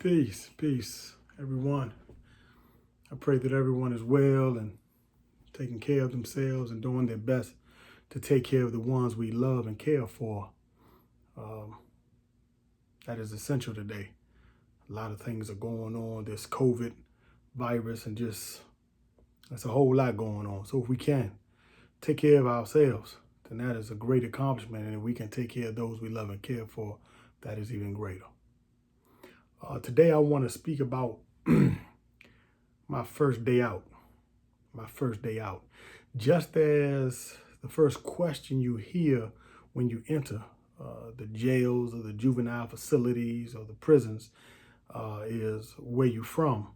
Peace, everyone. I pray that everyone is well and taking care of themselves and doing their best to take care of the ones we love and care for. Um, that is essential today. A lot of things are going on, this COVID virus, and just there's a whole lot going on. So if we can take care of ourselves, then that is a great accomplishment. And if we can take care of those we love and care for, that is even greater. Today I want to speak about my first day out. Just as the first question you hear when you enter the jails or the juvenile facilities or the prisons is where you from.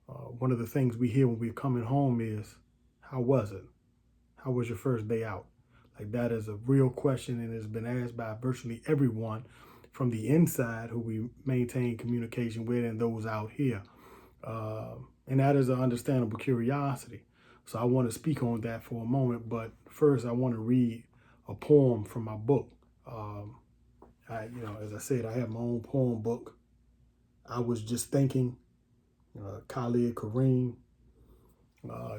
One of the things we hear when we're coming home is, how was it? How was your first day out? Like, that is a real question, and it's been asked by virtually everyone from the inside who we maintain communication with and those out here. And that is an understandable curiosity. So I want to speak on that for a moment. But first, I want to read a poem from my book. As I said, I have my own poem book. I Was Just Thinking, Khalid Kareem.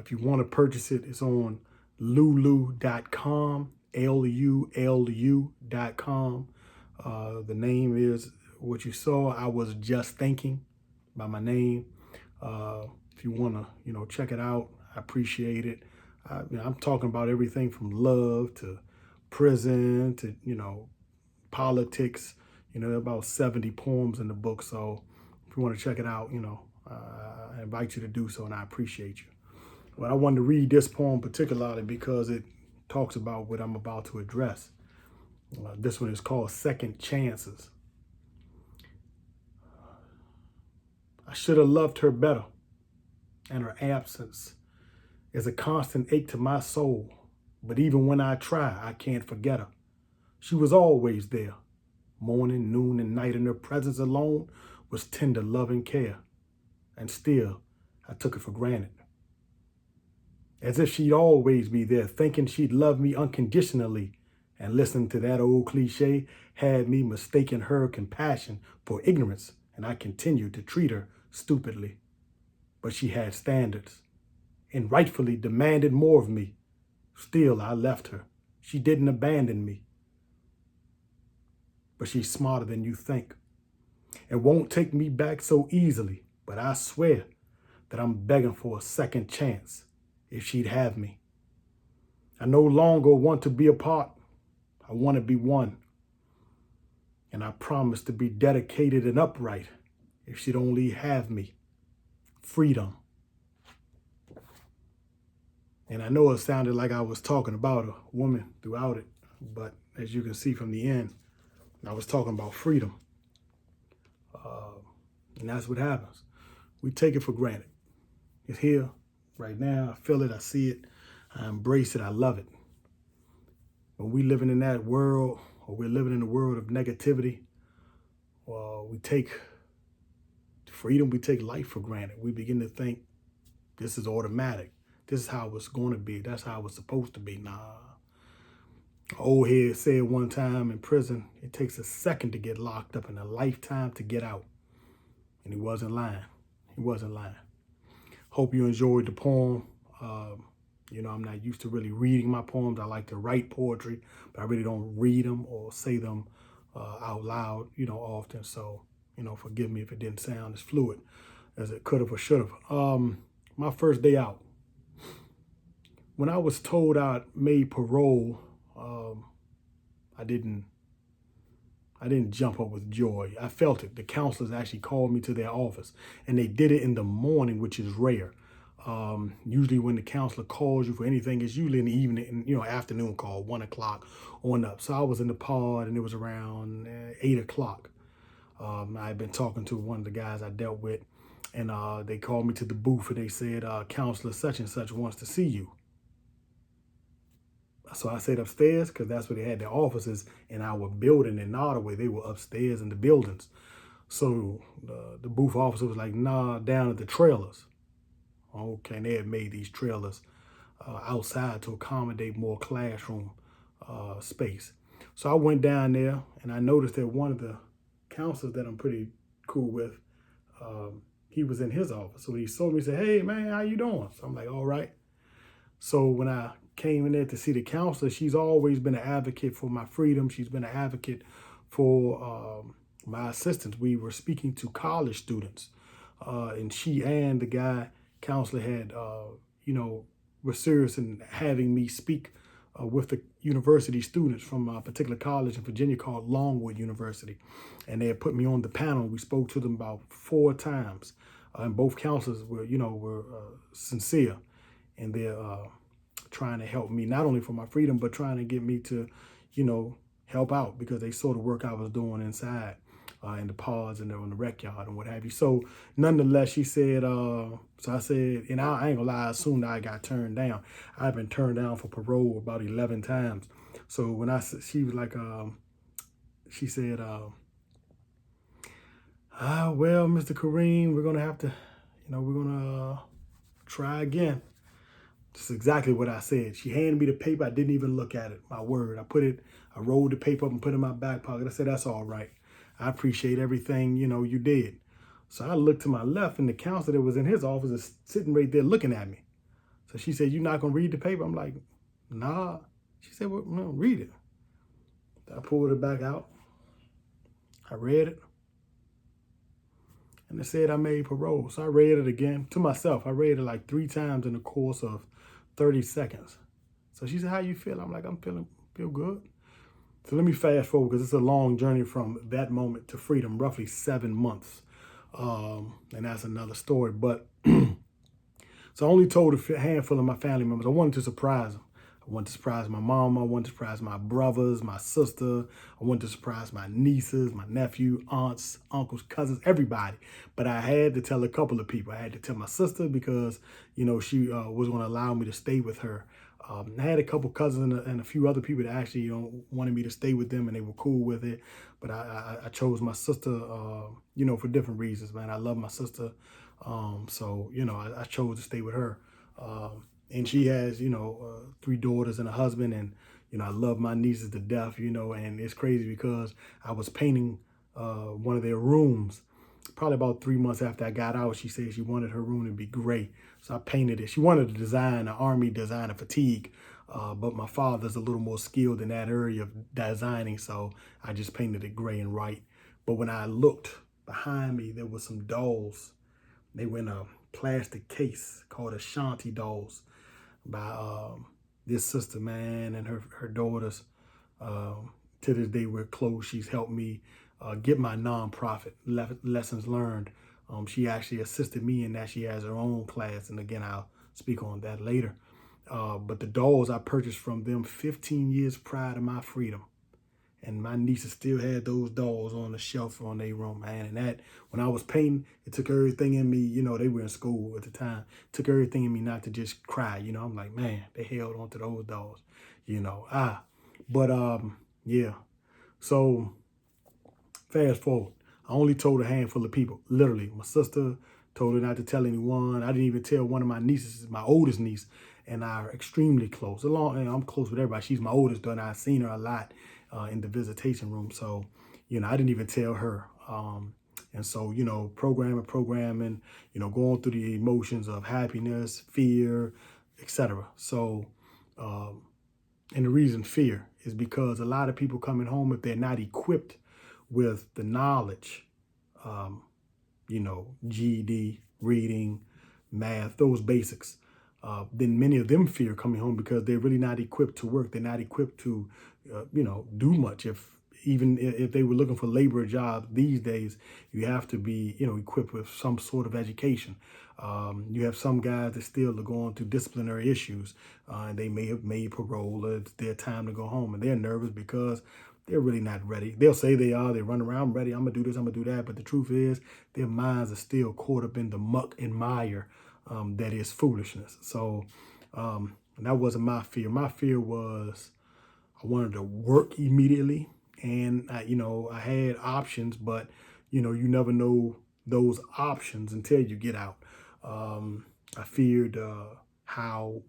If you want to purchase it, it's on lulu.com, lulu.com. The name is what you saw. I Was Just Thinking by my name. If you want to, check it out, I appreciate it. I'm talking about everything from love to prison to, politics. About 70 poems in the book. So if you want to check it out, I invite you to do so, and I appreciate you. But I wanted to read this poem particularly because it talks about what I'm about to address. This one is called Second Chances. I should have loved her better, and her absence is a constant ache to my soul. But even when I try, I can't forget her. She was always there, morning, noon, and night, and her presence alone was tender love and care. And still, I took it for granted. As if she'd always be there, thinking she'd love me unconditionally. And listening to that old cliche had me mistaking her compassion for ignorance, and I continued to treat her stupidly. But she had standards and rightfully demanded more of me. Still, I left her. She didn't abandon me. But she's smarter than you think and won't take me back so easily. But I swear that I'm begging for a second chance if she'd have me. I no longer want to be apart. I want to be one. And I promise to be dedicated and upright if she'd only have me. Freedom. And I know it sounded like I was talking about a woman throughout it, but as you can see from the end, I was talking about freedom. And that's what happens. We take it for granted. It's here right now. I feel it. I see it. I embrace it. I love it. When we living in that world, or we're living in a world of negativity, we take freedom, we take life for granted. We begin to think this is automatic. This is how it's going to be. That's how it's supposed to be. Nah. Old head said one time in prison, it takes a second to get locked up and a lifetime to get out. And he wasn't lying. Hope you enjoyed the poem. I'm not used to really reading my poems. I like to write poetry, but I really don't read them or say them out loud, often. So, forgive me if it didn't sound as fluid as it could have or should have. My first day out. When I was told I made parole, I didn't jump up with joy. I felt it. The counselors actually called me to their office, and they did it in the morning, which is rare. Usually when the counselor calls you for anything, it's usually in the evening, afternoon call, 1 o'clock on up. So I was in the pod, and it was around 8 o'clock. I had been talking to one of the guys I dealt with, and they called me to the booth, and they said, Counselor such and such wants to see you. So I stayed upstairs because that's where they had their offices in our building in Nottoway. They were upstairs in the buildings. So the booth officer was like, nah, down at the trailers. Okay, and they had made these trailers outside to accommodate more classroom space. So I went down there, and I noticed that one of the counselors that I'm pretty cool with, he was in his office. So he saw me, said, "Hey man, how you doing?" So I'm like, "All right." So when I came in there to see the counselor, she's always been an advocate for my freedom. She's been an advocate for my assistance. We were speaking to college students, and she and the guy counselor had, were serious in having me speak with the university students from a particular college in Virginia called Longwood University. And they had put me on the panel. We spoke to them about 4 times. And both counselors were sincere, and they're trying to help me, not only for my freedom, but trying to get me to, help out, because they saw the work I was doing inside in the pods and in the rec yard and what have you. So nonetheless, she said, so I said, and I ain't gonna lie, I assumed I got turned down. I've been turned down for parole about 11 times. So when she was like, she said, well, Mr. Kareem, we're gonna have to, we're gonna try again. That's exactly what I said. She handed me the paper. I didn't even look at it. My word. I rolled the paper up and put it in my back pocket. I said, "That's all right. I appreciate everything, you did." So I looked to my left, and the counselor that was in his office is sitting right there looking at me. So she said, "You're not going to read the paper?" I'm like, "Nah." She said, "Well, no, read it." I pulled it back out. I read it. And it said I made parole. So I read it again to myself. I read it like 3 times in the course of 30 seconds. So she said, "How you feel?" I'm like, "I'm feel good." So let me fast forward, because it's a long journey from that moment to freedom, roughly 7 months. And that's another story. But so I only told a handful of my family members. I wanted to surprise them. I wanted to surprise my mom. I wanted to surprise my brothers, my sister. I wanted to surprise my nieces, my nephew, aunts, uncles, cousins, everybody. But I had to tell a couple of people. I had to tell my sister because, she was going to allow me to stay with her. I had a couple cousins and a few other people that actually, wanted me to stay with them, and they were cool with it. But I chose my sister, for different reasons, man. I love my sister. So, I chose to stay with her. And she has, 3 daughters and a husband. And, I love my nieces to death, and it's crazy because I was painting one of their rooms probably about 3 months after I got out. She said she wanted her room to be gray. So I painted it. She wanted to design an army design, a fatigue. But my father's a little more skilled in that area of designing. So I just painted it gray and white. But when I looked behind me, there were some dolls. They were in a plastic case called Ashanti dolls by this sister, man, and her daughters. To this day, we're close. She's helped me get my nonprofit, Lessons Learned. She actually assisted me in that. She has her own class. And again, I'll speak on that later. But the dolls I purchased from them 15 years prior to my freedom. And my nieces still had those dolls on the shelf on their room, man. And that, when I was painting, it took everything in me, they were in school at the time, took everything in me not to just cry. I'm like, man, they held on to those dolls, But yeah. So fast forward, I only told a handful of people, literally. My sister told her not to tell anyone. I didn't even tell one of my nieces, my oldest niece, and I are extremely close. I'm close with everybody. She's my oldest daughter. I've seen her a lot in the visitation room. So, I didn't even tell her. And so, programming, going through the emotions of happiness, fear, etc. So, and the reason fear is because a lot of people coming home, if they're not equipped with the knowledge, GED, reading, math, those basics, then many of them fear coming home because they're really not equipped to work. They're not equipped to, do much. Even if they were looking for labor jobs these days, you have to be, equipped with some sort of education. You have some guys that still are going through disciplinary issues. And they may have made parole, or it's their time to go home, and they're nervous because they're really not ready. They'll say they are. They run around, "I'm ready. I'm going to do this. I'm going to do that." But the truth is, their minds are still caught up in the muck and mire that is foolishness. So and that wasn't my fear. My fear was I wanted to work immediately. And, I had options, but, you never know those options until you get out. I feared how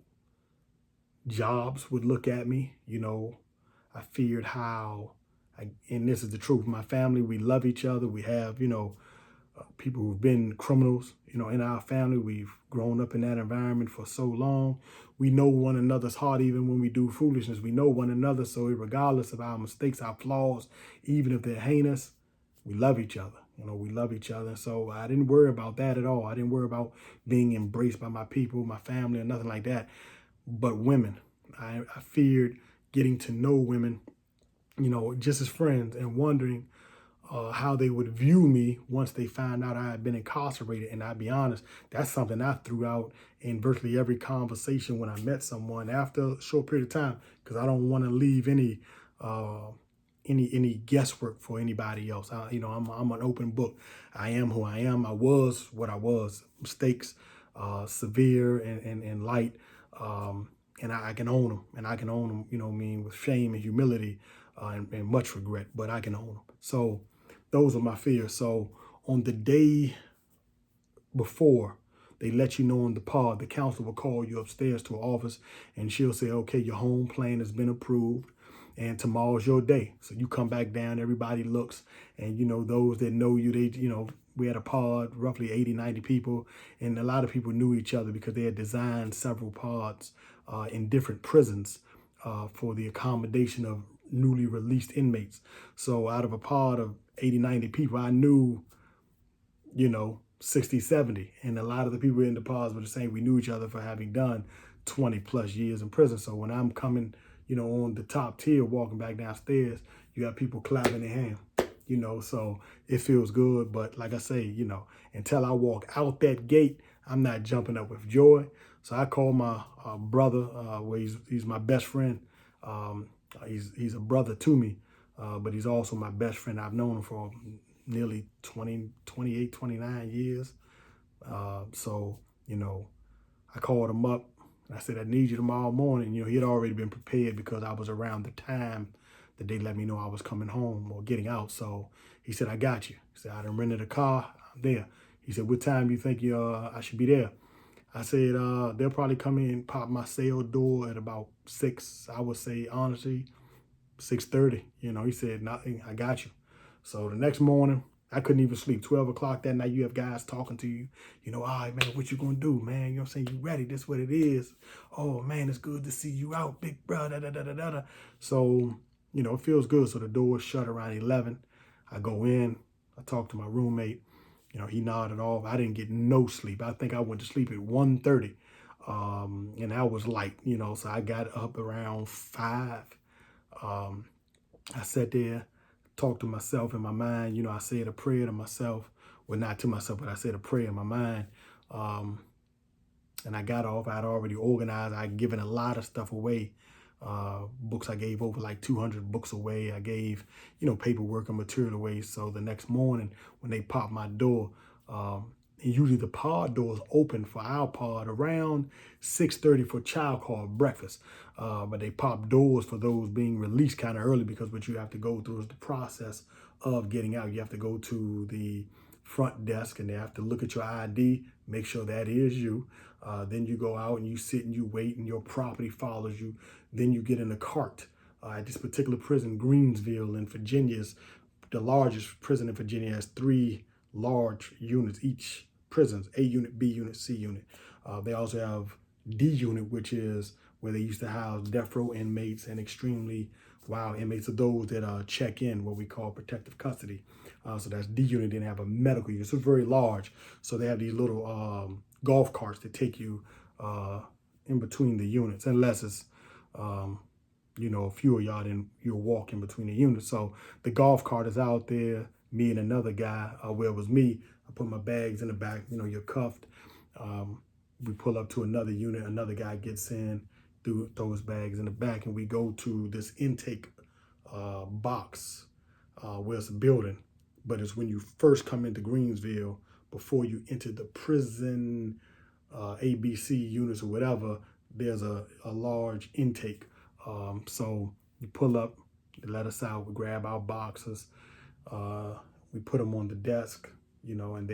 jobs would look at me. I feared how, and this is the truth, my family, we love each other. We have, people who've been criminals, in our family. We've grown up in that environment for so long. We know one another's heart even when we do foolishness. We know one another. So regardless of our mistakes, our flaws, even if they're heinous, we love each other. We love each other. So I didn't worry about that at all. I didn't worry about being embraced by my people, my family, or nothing like that. But women, I feared getting to know women, just as friends, and wondering how they would view me once they found out I had been incarcerated. And I'll be honest, that's something I threw out in virtually every conversation when I met someone after a short period of time, because I don't want to leave any guesswork for anybody else. I'm an open book. I am who I am. I was what I was. Mistakes, severe and light, and I can own them. And I can own them, with shame and humility and much regret. But I can own them. So those are my fears. So on the day before they let you know on the pod, the counselor will call you upstairs to her office, and she'll say, okay, your home plan has been approved, and tomorrow's your day. So you come back down, everybody looks, and those that know you, we had a pod, roughly 80, 90 people, and a lot of people knew each other because they had designed several pods in different prisons for the accommodation of newly released inmates. So out of a pod of 80, 90 people, I knew, 60, 70. And a lot of the people in the pods were saying we knew each other for having done 20 plus years in prison. So when I'm coming, on the top tier, walking back downstairs, you got people clapping their hands, so it feels good. But like I say, until I walk out that gate, I'm not jumping up with joy. So I call my brother, he's my best friend. He's a brother to me, but he's also my best friend. I've known him for nearly 28, 29 years. So, I called him up. I said, I need you tomorrow morning. He had already been prepared because I was around the time that they let me know I was coming home or getting out. So he said, I got you. He said, I done rented a car. I'm there. He said, what time do you think I should be there? I said, they'll probably come in, pop my cell door at about 6. I would say, honestly, 6:30. He said, nothing, I got you. So the next morning, I couldn't even sleep. 12 o'clock that night, you have guys talking to you. All right, man, what you gonna do, man? You know what I'm saying? You ready? This what it is. Oh, man, it's good to see you out, big brother. Da. So, it feels good. So the door was shut around 11. I go in. I talk to my roommate. He nodded off. I didn't get no sleep. I think I went to sleep at 1:30. And that was light, so I got up around 5. I sat there, talked to myself in my mind. I said a prayer to myself. Well, not to myself, but I said a prayer in my mind. And I got off. I'd already organized. I'd given a lot of stuff away. Books, I gave over like 200 books away. I gave, paperwork and material away. So the next morning when they popped my door, and usually the pod doors open for our pod around 6:30 for child called breakfast. But they pop doors for those being released kind of early, because what you have to go through is the process of getting out. You have to go to the front desk and they have to look at your ID, make sure that is you. Then you go out and you sit and you wait and your property follows you. Then you get in a cart. At this particular prison, Greensville in Virginia, is the largest prison in Virginia, has 3 large units, each prisons, A unit, B unit, C unit. They also have D unit, which is where they used to house death row inmates and extremely wild inmates, of those that check in, what we call protective custody. So that's D unit. Then they have a medical unit. So it's very large. So they have these little golf carts that take you in between the units, unless it's a few of y'all, then you'll walk in between the units. So the golf cart is out there, me and another guy, where it was me. I put my bags in the back, you're cuffed. We pull up to another unit, another guy gets in, throws bags in the back, and we go to this intake box where it's a building. But it's when you first come into Greensville, before you enter the prison ABC units or whatever, there's a large intake. So you pull up, they let us out, we grab our boxes, we put them on the desk, and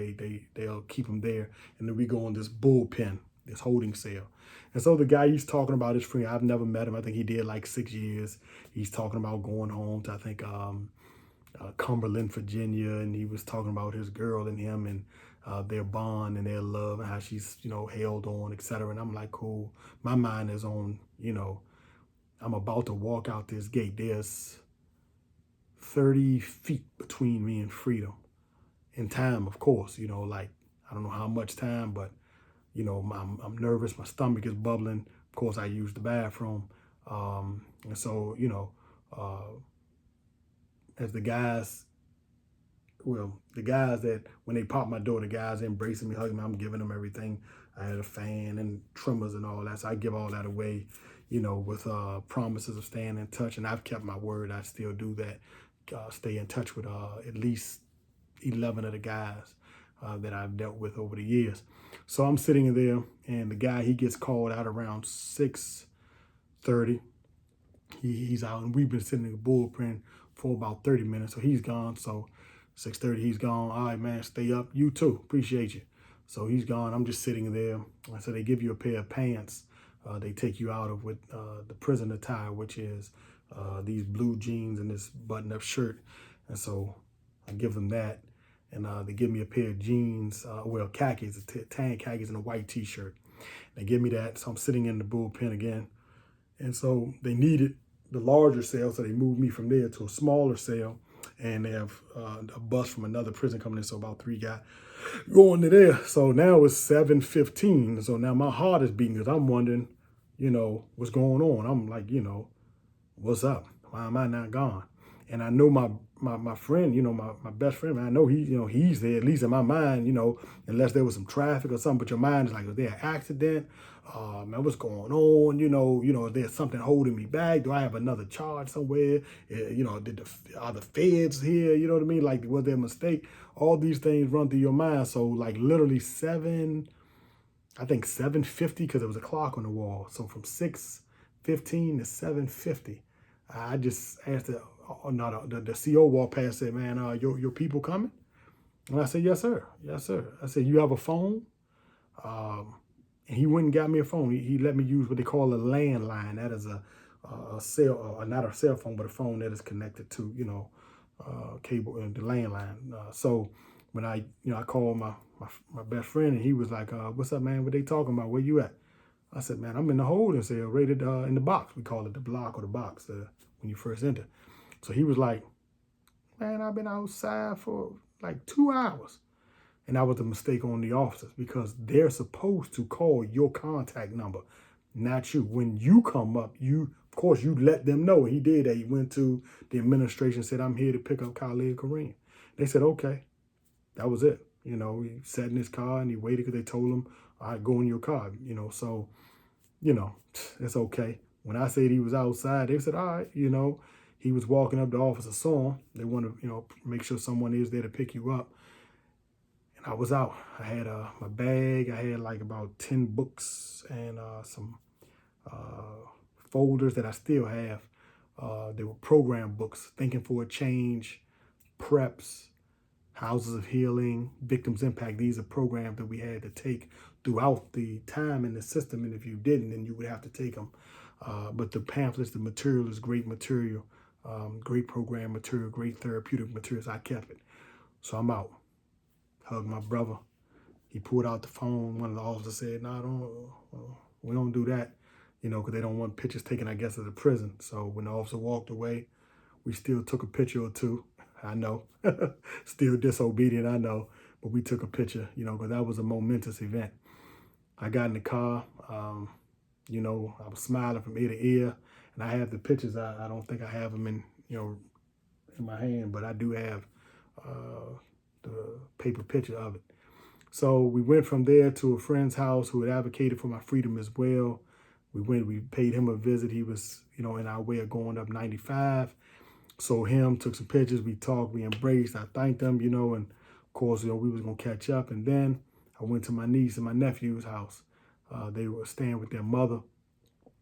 they'll keep them there. And then we go on this bullpen, this holding cell. And so the guy, he's talking about his friend. I've never met him. I think he did like 6 years. He's talking about going home to, I think, Cumberland, Virginia, and he was talking about his girl and him and their bond and their love and how she's, held on, etc. And I'm like, cool. My mind is on, I'm about to walk out this gate. There's 30 feet between me and freedom. In time, of course, like, I don't know how much time, but, I'm nervous. My stomach is bubbling. Of course, I use the bathroom. And so, as the guys that, when they pop my door, the guys embracing me, hugging me, I'm giving them everything. I had a fan and trimmers and all that. So I give all that away, with promises of staying in touch. And I've kept my word. I still do that. Stay in touch with at least 11 of the guys that I've dealt with over the years. So I'm sitting there, and the guy, he gets called out around 6:30. He's out, and we've been sitting in the bullpen for about 30 minutes. So he's gone. So 6:30, he's gone. All right, man, stay up. You too. Appreciate you. So he's gone. I'm just sitting there. So they give you a pair of pants. They take you out of with the prison attire, which is these blue jeans and this button-up shirt. And so I give them that. And they give me a pair of jeans, khakis, tan khakis and a white T-shirt. They give me that. So I'm sitting in the bullpen again. And so they needed the larger cell, so they moved me from there to a smaller cell. And they have a bus from another prison coming in, so about 3 guys going to there. So now it's 7:15. So now my heart is beating because I'm wondering, what's going on. I'm like, what's up? Why am I not gone? And I know my friend, my best friend, man, I know he's there, at least in my mind, unless there was some traffic or something, but your mind is like, is there an accident? Man, what's going on? Is there something holding me back? Do I have another charge somewhere? Are the feds here? You know what I mean? Like, was there a mistake? All these things run through your mind. So like literally 7:50, because there was a clock on the wall. So from 6:15 to 7:50, I just asked the CO walked past, said, man, your people coming? And I said, yes, sir. Yes, sir. I said, you have a phone? And he went and got me a phone. He let me use what they call a landline. That is a cell, not a cell phone, but a phone that is connected to, cable and the landline. So when I called my best friend, and he was like, what's up, man? What they talking about? Where you at? I said, man, I'm in the holding cell, rated in the box. We call it the block or the box when you first enter. So he was like, man, I've been outside for like 2 hours. And that was a mistake on the officers, because they're supposed to call your contact number, not you. When you come up, of course, you let them know. He did that. He went to the administration, said, I'm here to pick up Khalid Kareem. They said, okay. That was it. He sat in his car and he waited because they told him, all right, go in your car. So, it's okay. When I said he was outside, they said, all right, he was walking up, the officer saw him. They want to, make sure someone is there to pick you up. And I was out. I had my bag. I had like about 10 books and some folders that I still have. They were program books, Thinking for a Change, Preps, Houses of Healing, Victims Impact. These are programs that we had to take throughout the time in the system. And if you didn't, then you would have to take them. But the pamphlets, the material is great material, great program material, great therapeutic materials. I kept it. So I'm out. Hugged my brother. He pulled out the phone. One of the officers said, no, we don't do that, because they don't want pictures taken, I guess, of the prison. So when the officer walked away, we still took a picture or two. I know. Still disobedient, I know. But we took a picture, because that was a momentous event. I got in the car. I was smiling from ear to ear. And I have the pictures. I don't think I have them in my hand, but I do have the paper picture of it. So we went from there to a friend's house who had advocated for my freedom as well. We paid him a visit. He was, in our way of going up 95. So him, took some pictures, we talked, we embraced, I thanked them, and of course, we was going to catch up. And then I went to my niece and my nephew's house. They were staying with their mother.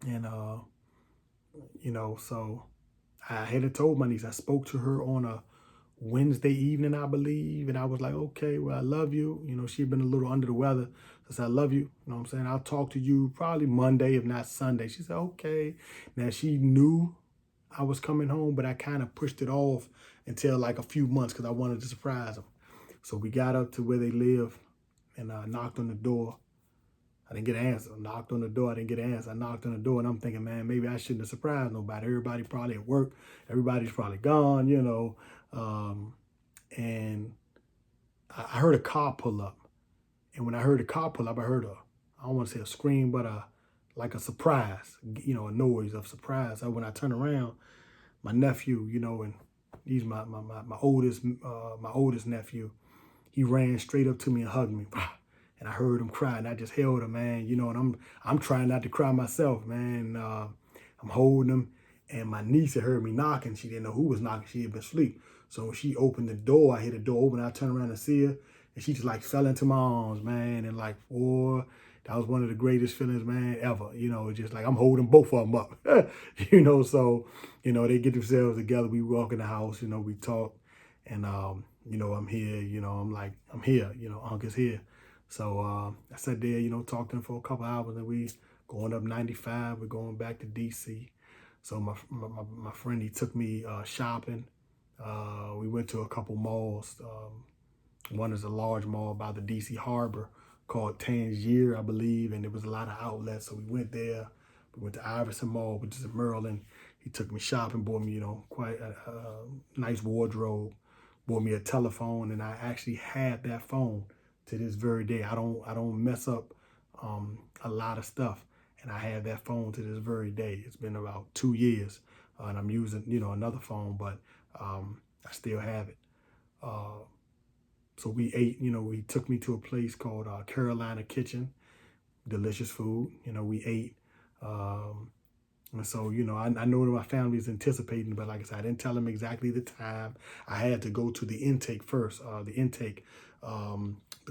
And, so I had told my niece, I spoke to her on a Wednesday evening, I believe. And I was like, okay, well, I love you. She'd been a little under the weather. I said, I love you. You know what I'm saying? I'll talk to you probably Monday, if not Sunday. She said, okay. Now, she knew I was coming home, but I kind of pushed it off until like a few months because I wanted to surprise them. So we got up to where they live and knocked on the door. I didn't get an answer. I knocked on the door. I didn't get an answer. I knocked on the door, and I'm thinking, man, maybe I shouldn't have surprised nobody. Everybody probably at work. Everybody's probably gone, you know. And I heard a car pull up. And when I heard the car pull up, I heard I don't want to say a scream, but like a surprise, you know, a noise of surprise. So when I turned around, my nephew, you know, and he's my oldest nephew, he ran straight up to me and hugged me. And I heard him cry, and I just held him, man. You know, and I'm trying not to cry myself, man. I'm holding him, and my niece had heard me knocking. She didn't know who was knocking. She had been asleep. So when she opened the door, I hear the door open. I turned around and see her, and she just like fell into my arms, man. And like, boy, that was one of the greatest feelings, man, ever. You know, just like I'm holding both of them up. You know, so, you know, they get themselves together. We walk in the house, you know, we talk, and you know, I'm here. You know, I'm here. You know, Unc is here. So I sat there, you know, talked to him for a couple hours, and we going up 95. We're going back to DC. So my friend, he took me shopping. We went to a couple malls. One is a large mall by the DC Harbor called Tangier, I believe, and there was a lot of outlets. So we went there. We went to Iverson Mall, which is in Maryland. He took me shopping, bought me, you know, quite a nice wardrobe, bought me a telephone, and I actually had that phone to this very day. I don't mess up a lot of stuff, and I have that phone to this very day. It's been about 2 years, and I'm using, you know, another phone, but I still have it. So we ate, you know, he took me to a place called Carolina Kitchen, delicious food. You know, we ate. And so, you know, I know that my family is anticipating, but like I said, I didn't tell them exactly the time. I had to go to the intake first, the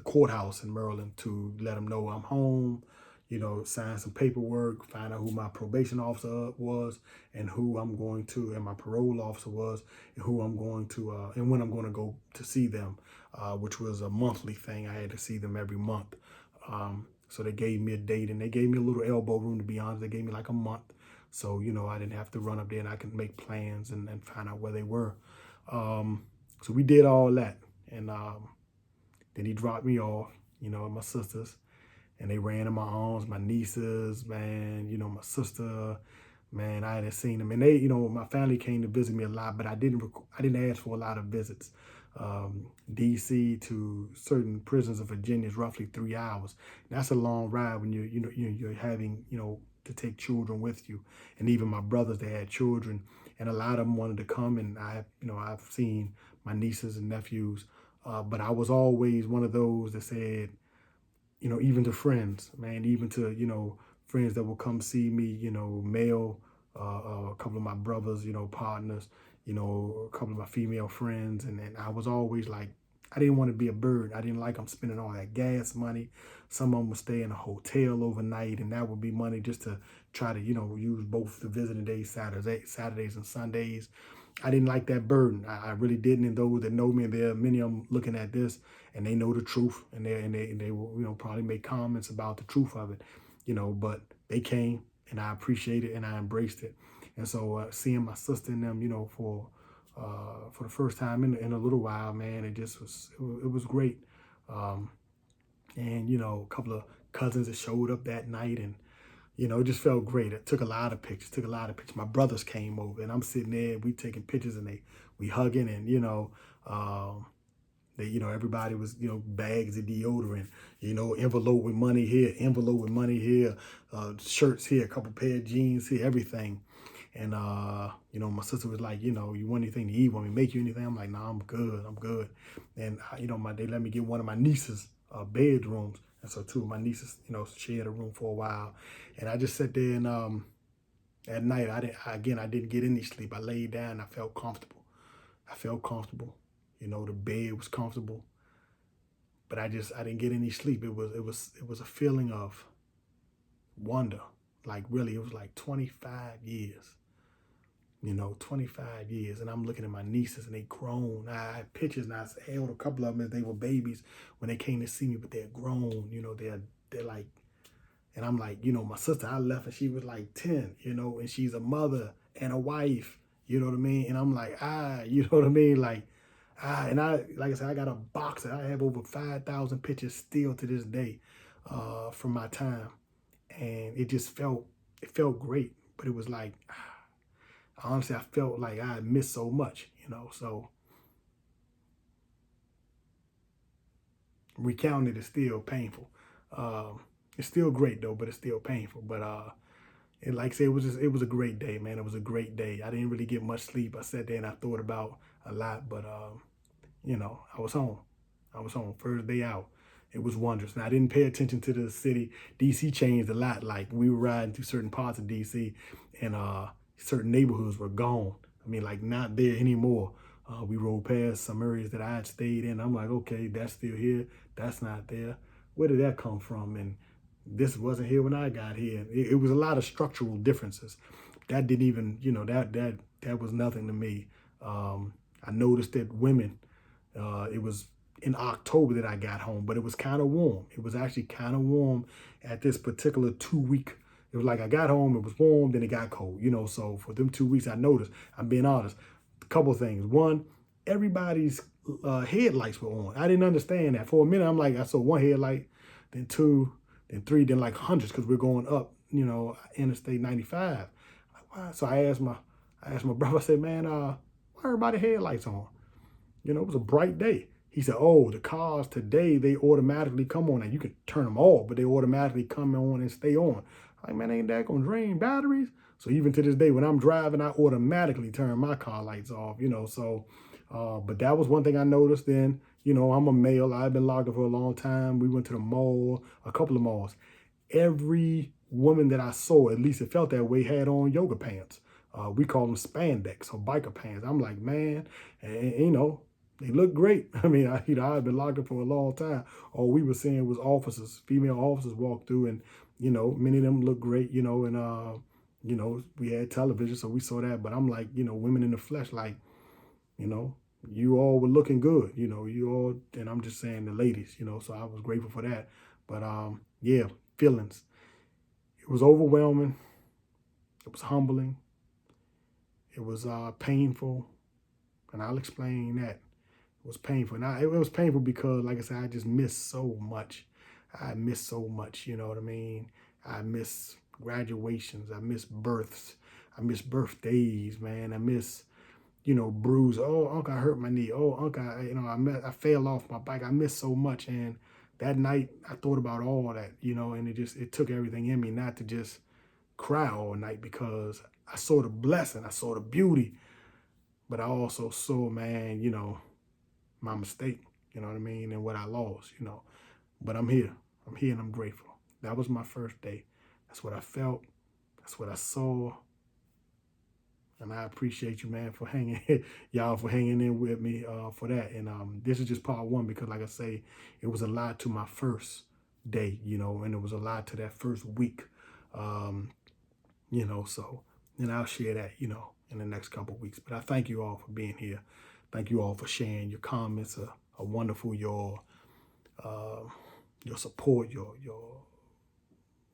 courthouse in Maryland, to let them know I'm home, you know, sign some paperwork, find out who my probation officer was and who I'm going to, and my parole officer was, and who I'm going to, and when I'm going to go to see them, which was a monthly thing. I had to see them every month. So they gave me a date, and they gave me a little elbow room, to be honest. They gave me like a month. So, you know, I didn't have to run up there, and I could make plans and find out where they were. So we did all that. And then he dropped me off, you know, and my sisters. And they ran in my arms, my nieces, man, you know, my sister, man, I hadn't seen them. And they, you know, my family came to visit me a lot, but I didn't ask for a lot of visits. DC to certain prisons of Virginia is roughly 3 hours. That's a long ride when you're having, you know, to take children with you. And even my brothers, they had children, and a lot of them wanted to come. And I've seen my nieces and nephews, but I was always one of those that said, you know, even to friends, man, even to, you know, friends that will come see me, you know, male, a couple of my brothers, you know, partners, you know, a couple of my female friends. And I was always like, I didn't want to be a burden. I didn't like them spending all that gas money. Some of them would stay in a hotel overnight, and that would be money just to try to, you know, use both the visiting days, Saturdays and Sundays. I didn't like that burden. I really didn't. And those that know me, and there are many of them looking at this, and they know the truth, and they will, you know, probably make comments about the truth of it, you know. But they came, and I appreciate it, and I embraced it. And so seeing my sister and them, you know, for the first time in a little while, man, it was great. And you know, a couple of cousins that showed up that night, and you know, it just felt great. It took a lot of pictures. My brothers came over, and I'm sitting there, we taking pictures, and we hugging, and you know, you know, everybody was, you know, bags of deodorant, you know, envelope with money here, shirts here, a couple pair of jeans here, everything. And you know, my sister was like, you know, you want anything to eat? Want me to make you anything? I'm like, nah, I'm good. And you know, they let me get one of my nieces' bedrooms. And so two of my nieces, you know, shared a room for a while. And I just sat there, and at night, I didn't get any sleep. I laid down, I felt comfortable. You know, the bed was comfortable, but I didn't get any sleep. It was a feeling of wonder. Like really, it was like 25 years. You know, 25 years. And I'm looking at my nieces, and they grown. I had pictures, and I held a couple of them as they were babies when they came to see me, but they're grown, you know, they're like, and I'm like, you know, my sister, I left, and she was like 10, you know, and she's a mother and a wife You know what I mean? And I'm like, you know what I mean? Like, and like I said, I got a box that I have over 5,000 pictures still to this day from my time. And it felt great. But it was like, honestly, I felt like I had missed so much, you know? So recounting it is still painful. It's still great though, but it's still painful. But and like I said, it was a great day, man. It was a great day. I didn't really get much sleep. I sat there and I thought about a lot, but you know, I was home. I was home. First day out. It was wondrous. And I didn't pay attention to the city. DC changed a lot. Like we were riding through certain parts of DC and certain neighborhoods were gone. I mean, like not there anymore. We rode past some areas that I had stayed in. I'm like, okay, that's still here. That's not there. Where did that come from? And this wasn't here when I got here. It was a lot of structural differences. That didn't even, you know, that was nothing to me. I noticed that women, it was in October that I got home, but it was kind of warm. It was actually kind of warm at this particular 2 week. It was like I got home, it was warm, then it got cold, you know. So for them 2 weeks, I noticed, I'm being honest, a couple of things. One, everybody's headlights were on. I didn't understand that. For a minute, I'm like, I saw one headlight, then two, then three, then like hundreds because we're going up, you know, Interstate 95. Like, why? So I asked my brother, I said, man, why everybody headlights on? You know, it was a bright day. He said, oh, the cars today, they automatically come on. And you can turn them off, but they automatically come on and stay on. Like, man, ain't that going to drain batteries? So even to this day, when I'm driving, I automatically turn my car lights off, you know. So, but that was one thing I noticed then. You know, I'm a male. I've been locked up for a long time. We went to the mall, a couple of malls. Every woman that I saw, at least it felt that way, had on yoga pants. We call them spandex or biker pants. I'm like, man, and you know, they look great. I mean, I've been locked up for a long time. All we were seeing was officers, female officers walk through, and you know, many of them look great. You know, and you know, we had television, so we saw that. But I'm like, you know, women in the flesh, like, you know, you all were looking good. You know, you all, and I'm just saying the ladies. You know, so I was grateful for that. But yeah, feelings. It was overwhelming. It was humbling. It was painful, and I'll explain that. It was painful. And it was painful because, like I said, I just missed so much. I missed so much, you know what I mean? I miss graduations. I miss births. I miss birthdays, man. I miss, you know, bruise. Oh, Uncle, I hurt my knee. Oh, Uncle, you know, I fell off my bike. I missed so much. And that night, I thought about all that, you know, and it took everything in me not to just cry all night because I saw the blessing. I saw the beauty. But I also saw, man, you know, my mistake, you know what I mean, and what I lost, you know. But I'm here. I'm here and I'm grateful. That was my first day. That's what I felt. That's what I saw. And I appreciate you, man, for hanging, y'all for hanging in with me for that. And this is just part one because, like I say, it was a lot to my first day, you know, and it was a lot to that first week, you know. So, and I'll share that, you know, in the next couple of weeks. But I thank you all for being here. Thank you all for sharing. Your comments are wonderful. Your support, your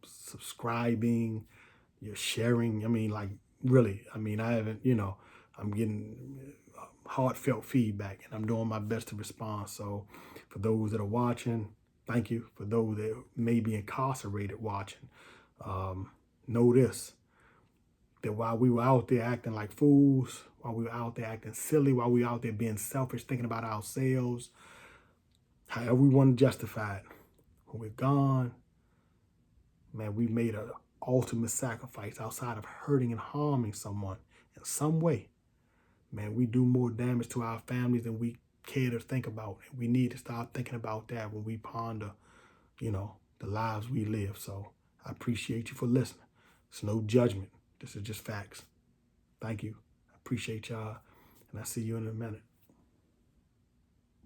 subscribing, your sharing. I mean, like really. I mean, I haven't. You know, I'm getting heartfelt feedback, and I'm doing my best to respond. So, for those that are watching, thank you. For those that may be incarcerated watching, know this: that while we were out there acting like fools, while we were out there acting silly, while we were out there being selfish, thinking about ourselves, however we want to justify it, when we're gone, man, we made an ultimate sacrifice outside of hurting and harming someone in some way. Man, we do more damage to our families than we care to think about. And we need to start thinking about that when we ponder, you know, the lives we live. So I appreciate you for listening. It's no judgment. This is just facts. Thank you. I appreciate y'all. And I'll see you in a minute.